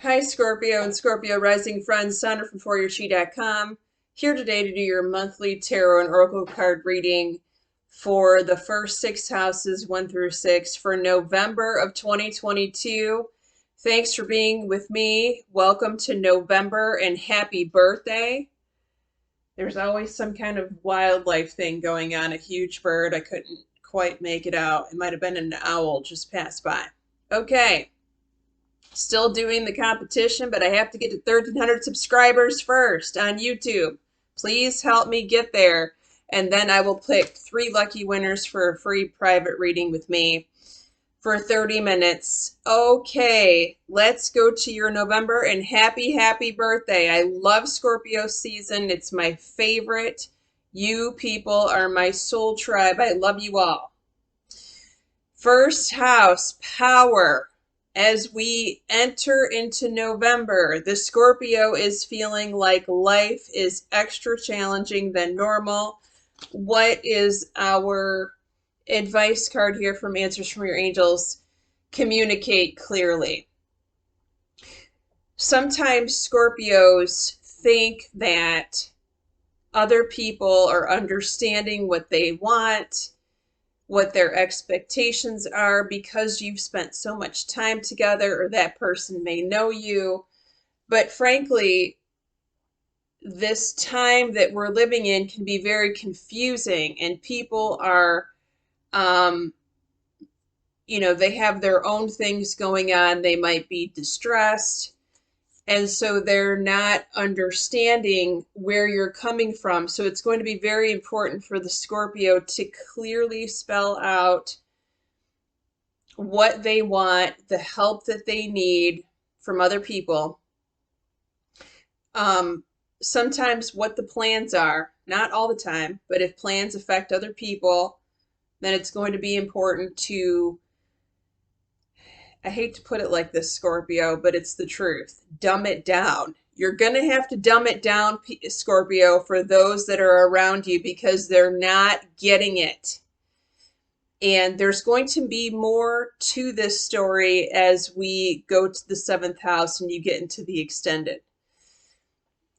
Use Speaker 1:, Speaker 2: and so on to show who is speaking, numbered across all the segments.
Speaker 1: Hi, Scorpio and Scorpio Rising friends. Sandra from ForYourChi.com. Here today to do your monthly tarot and oracle card reading for the first six houses, 1 through 6, for November of 2022. Thanks for being with me. Welcome to November and happy birthday. There's always some kind of wildlife thing going on. A huge bird. I couldn't quite make it out. It might have been an owl just passed by. Okay. Still doing the competition, but I have to get to 1,300 subscribers first on YouTube. Please help me get there. And then I will pick 3 lucky winners for a free private reading with me for 30 minutes. Okay, let's go to your November and happy birthday. I love Scorpio season. It's my favorite. You people are my soul tribe. I love you all. First house, power. As we enter into November, the Scorpio is feeling like life is extra challenging than normal. What is our advice card here from Answers from Your Angels? Communicate clearly. Sometimes Scorpios think that other people are understanding what they want, what their expectations are, because you've spent so much time together, or that person may know you. But frankly, this time that we're living in can be very confusing, and people are, they have their own things going on. They might be distressed. And so they're not understanding where you're coming from. So it's going to be very important for the Scorpio to clearly spell out what they want, the help that they need from other people. Sometimes what the plans are, not all the time, but if plans affect other people, then it's going to be important to, I hate to put it like this, Scorpio, but it's the truth. Dumb it down. You're going to have to dumb it down, Scorpio, for those that are around you, because they're not getting it. And there's going to be more to this story as we go to the 7th house and you get into the extended.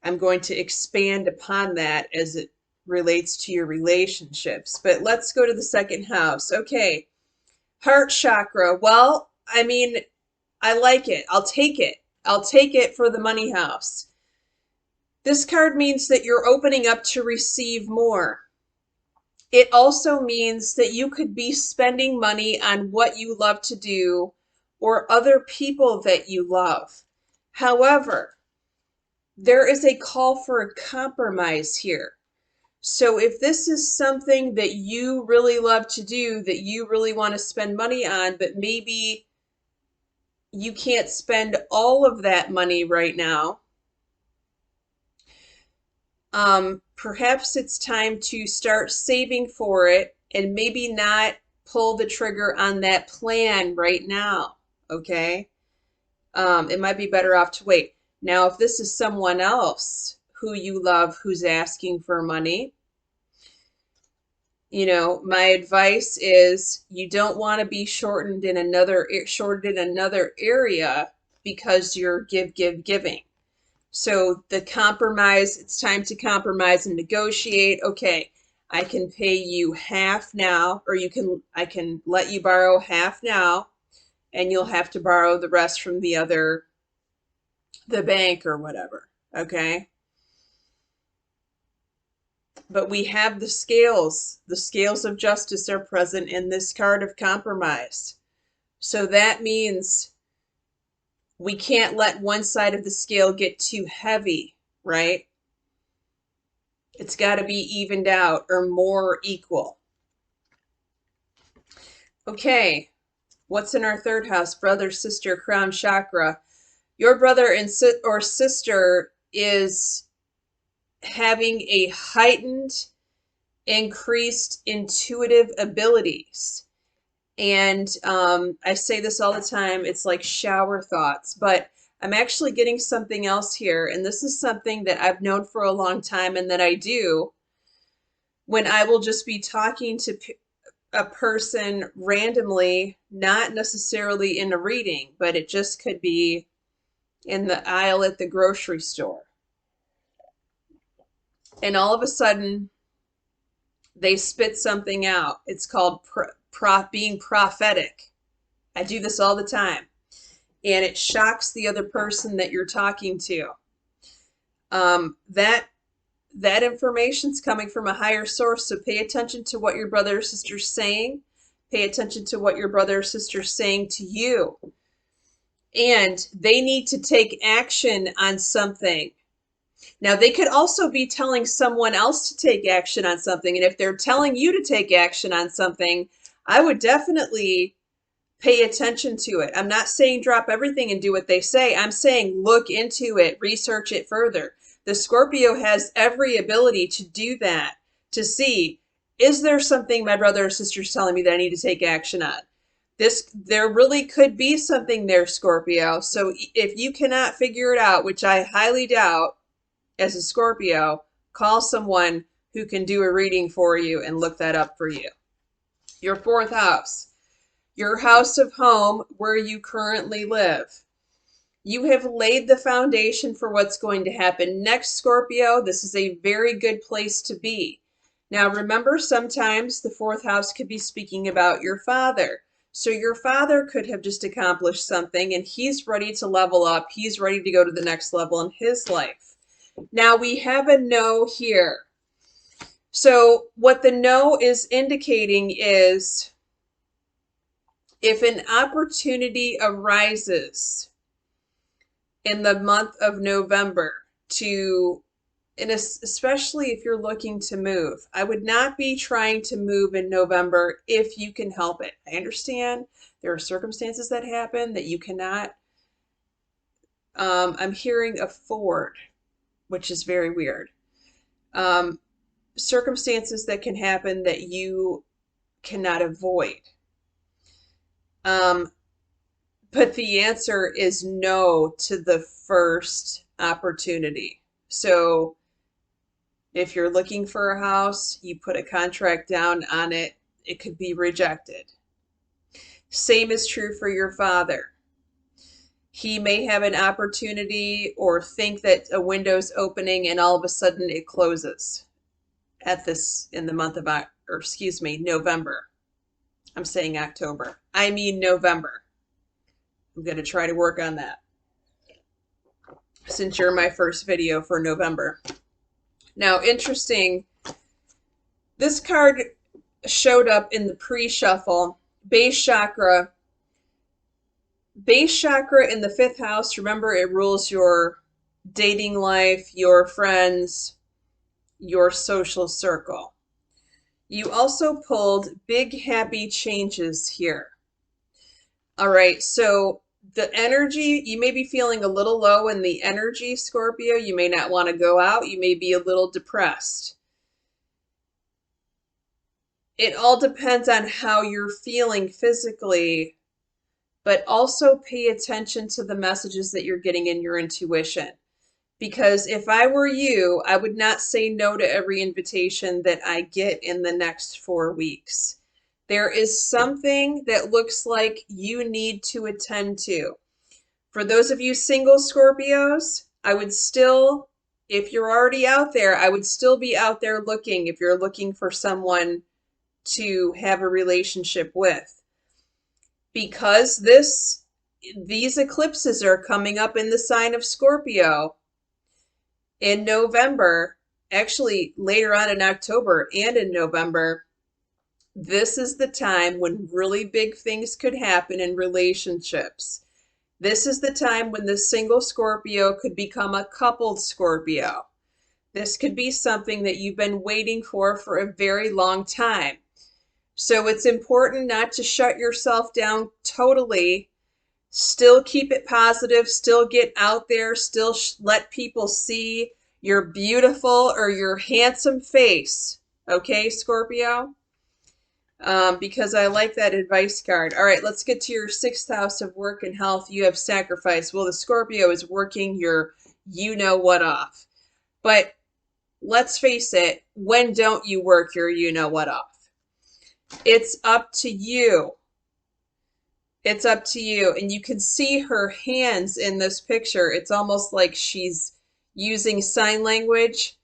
Speaker 1: I'm going to expand upon that as it relates to your relationships. But let's go to the 2nd house. Okay. Heart chakra. Well, I mean, I like it. I'll take it. I'll take it for the money house. This card means that you're opening up to receive more. It also means that you could be spending money on what you love to do or other people that you love. However, there is a call for a compromise here. So if this is something that you really love to do, that you really want to spend money on, but maybe you can't spend all of that money right now, perhaps it's time to start saving for it and maybe not pull the trigger on that plan right now, okay? It might be better off to wait. Now, if this is someone else who you love who's asking for money, my advice is you don't want to be shortened in another area because you're giving. So the compromise, it's time to compromise and negotiate. Okay, I can pay you half now, or I can let you borrow half now, and you'll have to borrow the rest from the bank or whatever. Okay. But we have the scales. The scales of justice are present in this card of compromise. So that means we can't let one side of the scale get too heavy, right? It's got to be evened out or more equal. Okay, what's in our 3rd house? Brother, sister, crown chakra. Your brother or sister is having a heightened, increased intuitive abilities. And I say this all the time, it's like shower thoughts, but I'm actually getting something else here. And this is something that I've known for a long time and that I do when I will just be talking to a person randomly, not necessarily in a reading, but it just could be in the aisle at the grocery store. And all of a sudden, they spit something out. It's called being prophetic. I do this all the time. And it shocks the other person that you're talking to. That information's coming from a higher source, so pay attention to what your brother or sister's saying. Pay attention to what your brother or sister's saying to you. And they need to take action on something. Now, they could also be telling someone else to take action on something. And if they're telling you to take action on something, I would definitely pay attention to it. I'm not saying drop everything and do what they say. I'm saying look into it, research it further. The Scorpio has every ability to do that, to see, is there something my brother or sister's telling me that I need to take action on? There really could be something there, Scorpio. So if you cannot figure it out, which I highly doubt as a Scorpio, call someone who can do a reading for you and look that up for you. Your fourth house. Your house of home where you currently live. You have laid the foundation for what's going to happen next, Scorpio. This is a very good place to be. Now, remember, sometimes the fourth house could be speaking about your father. So your father could have just accomplished something and he's ready to level up. He's ready to go to the next level in his life. Now, we have a no here. So what the no is indicating is, if an opportunity arises in the month of November and especially if you're looking to move, I would not be trying to move in November if you can help it. I understand there are circumstances that happen that you cannot. I'm hearing a Ford, which is very weird. Circumstances that can happen that you cannot avoid. But the answer is no to the first opportunity. So if you're looking for a house, you put a contract down on it, it could be rejected. Same is true for your father. He may have an opportunity or think that a window's opening and all of a sudden it closes in the month of, November. I'm saying October. I mean November. I'm going to try to work on that since you're my first video for November. Now, interesting, this card showed up in the pre-shuffle. Base chakra. Base chakra in the fifth house, remember, it rules your dating life, your friends, your social circle. You also pulled big happy changes here. All right, so the energy, you may be feeling a little low in the energy, Scorpio. You may not want to go out. You may be a little depressed. It all depends on how you're feeling physically, but also pay attention to the messages that you're getting in your intuition. Because if I were you, I would not say no to every invitation that I get in the next 4 weeks. There is something that looks like you need to attend to. For those of you single Scorpios, I would still, if you're already out there, I would still be out there looking if you're looking for someone to have a relationship with. Because these eclipses are coming up in the sign of Scorpio in November, actually later on in October and in November. This is the time when really big things could happen in relationships. This is the time when the single Scorpio could become a coupled Scorpio. This could be something that you've been waiting for a very long time. So it's important not to shut yourself down totally. Still keep it positive, still get out there, still let people see your beautiful or your handsome face. Okay, Scorpio? Because I like that advice card. All right, let's get to your sixth house of work and health. You have sacrifice. Well, the Scorpio is working your you-know-what off. But let's face it, when don't you work your you-know-what off? It's up to you. It's up to you. And you can see her hands in this picture. It's almost like she's using sign language.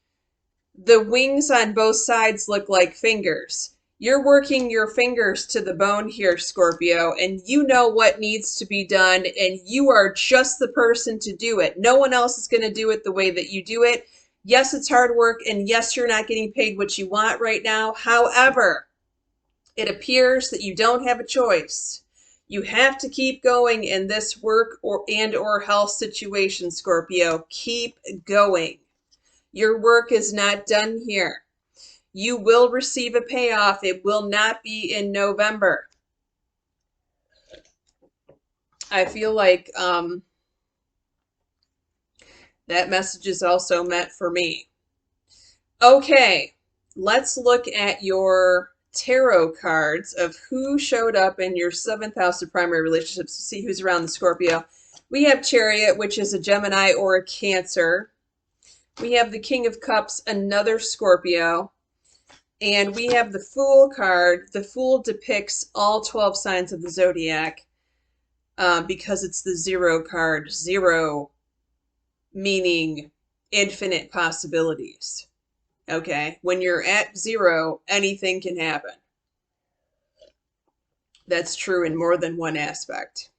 Speaker 1: The wings on both sides look like fingers. You're working your fingers to the bone here, Scorpio, and you know what needs to be done, and you are just the person to do it. No one else is going to do it the way that you do it. Yes, it's hard work, and yes, you're not getting paid what you want right now. However, it appears that you don't have a choice. You have to keep going in this work or health situation, Scorpio. Keep going. Your work is not done here. You will receive a payoff. It will not be in November. I feel like that message is also meant for me. Okay, let's look at your tarot cards of who showed up in your 7th house of primary relationships to see who's around the Scorpio. We have Chariot, which is a Gemini or a Cancer. We have the King of Cups, another Scorpio. And we have the Fool card. The Fool depicts all 12 signs of the zodiac because it's the 0 card. 0 meaning infinite possibilities. Okay? When you're at 0, anything can happen. That's true in more than one aspect.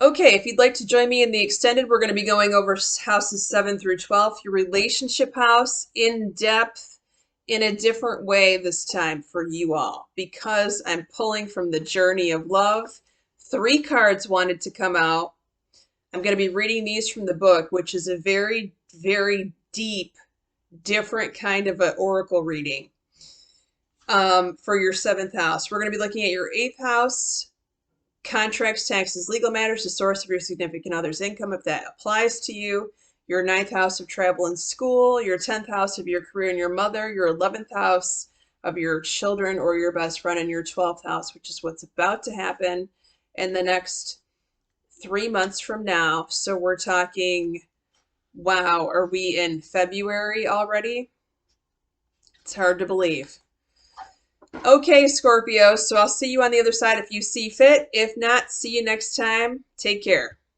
Speaker 1: Okay, if you'd like to join me in the extended, we're going to be going over houses 7 through 12, your relationship house, in depth, in a different way this time for you all, because I'm pulling from the journey of love. 3 cards wanted to come out. I'm going to be reading these from the book, which is a very, very deep, different kind of an oracle reading for your 7th house. We're going to be looking at your 8th house, contracts, taxes, legal matters, the source of your significant other's income, if that applies to you. Your 9th house of travel and school, your 10th house of your career and your mother, your 11th house of your children or your best friend, and your 12th house, which is what's about to happen in the next 3 months from now. So we're talking, wow, are we in February already? It's hard to believe. Okay, Scorpio, so I'll see you on the other side if you see fit. If not, see you next time. Take care.